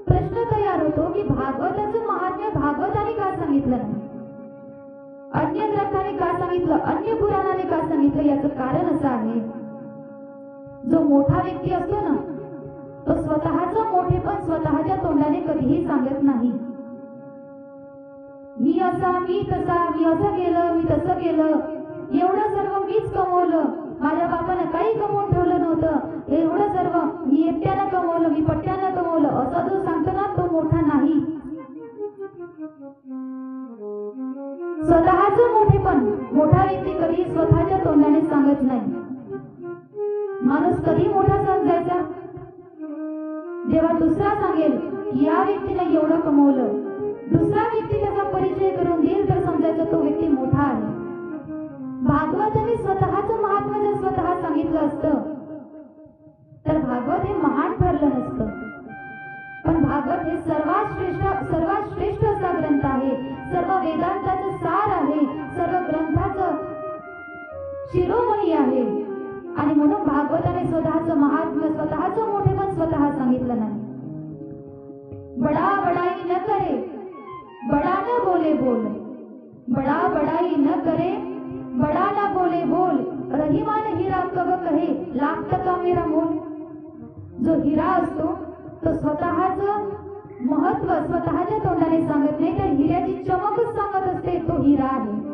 प्रश्न तयार होतो की भागवताचं महात्म्य भागवताने का सांगितलं नाही, अन्य ग्रंथाने का सांगितलं, अन्य पुराणाने का सांगितलं? याचं कारण असं आहे, जो मोठा व्यक्ती असतो ना, तो स्वतःचं मोठेपण स्वतःच्या तोंडाने कधीही सांगत नाही. मी असा, मी तसा, मी असं केलं, मी तसं केलं, एवढं सर्व मीच कमवलं, माझ्या बापानं काही कमवून ठेवलं नव्हतं, एवढं सर्व मी एकट्यानं कमवलं, मी पट्ट्यानं कमवलं, असं जो सांगतो ना, तो मोठा नाही. स्वतःचं मोठेपण मोठा व्यक्ती कधी स्वतःच्या तोंडाने सांगत नाही. माणूस कधी मोठा समजायचा जेव्हा दुसरा सांगेल की या व्यक्तीने एवढं कमवलं, दुसरा व्यक्ती त्याचा परिचय करून देईल तर समजायचं तो व्यक्ती मोठा आहे. भागवताने स्वतःचं महात्म्य जर स्वतः सांगितलं असतं तर भागवत हे महान ठरलं नसतं. पण भागवत हे सर्वात श्रेष्ठ असा ग्रंथ आहे, सर्व वेदांताचं सार आहे, सर्व ग्रंथाचं शिरोमणी आहे. आणि म्हणून भागवताने स्वतःचं महात्म्य, स्वतःचं मोठेपण स्वतः सांगितलं नाही. बडा बडाई न करे, बडा न बोले बोल, बडा बडाई न करे, बडा न बोले बोल, रहीमान हिरा कब कहे, लाख टका मेरा मोल. जो हिरा असतो तो स्वतःचं महत्व स्वतःच्या तोंडाने सांगत नाही, तर हिऱ्याची चमकच सांगत असते, तो हिरा आहे.